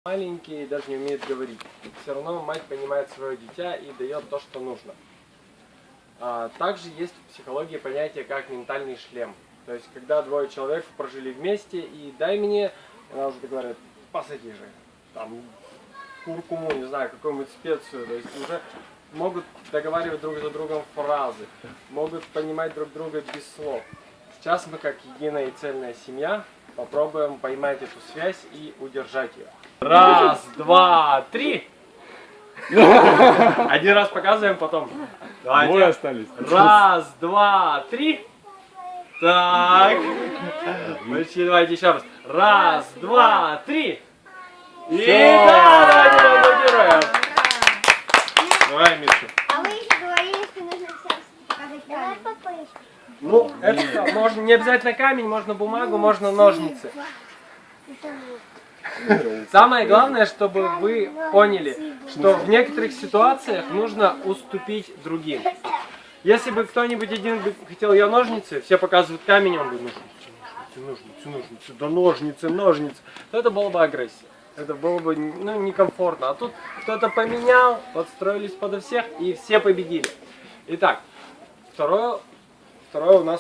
маленькие даже не умеют говорить. Все равно мать понимает свое дитя и дает то, что нужно. Также есть в психологии понятие как ментальный шлем. То есть, когда двое человек прожили вместе и дай мне, она уже говорит, посади же, там, куркуму, не знаю, какую-нибудь специю. То есть уже могут договаривать друг за другом фразы, могут понимать друг друга без слов. Сейчас мы, как единая и цельная семья, попробуем поймать эту связь и удержать ее. Раз, два, три. Один раз показываем, потом. Двое остались. Раз, два, три. Так. Мальчики, давайте еще раз. Раз, два, три. И да, давайте поаплодируем. Давай, Миша. А вы еще говорили, что нужно сейчас показать камень. Ну, это можно не обязательно камень, можно бумагу, можно ножницы. Самое главное, чтобы вы поняли, что в некоторых ситуациях нужно уступить другим. Если бы кто-нибудь один хотел я ножницы, все показывают камень, он бы ножницы, да ножницы, то это была бы агрессия. Это было бы некомфортно. А тут кто-то поменял, подстроились подо всех и все победили. Итак, второе у нас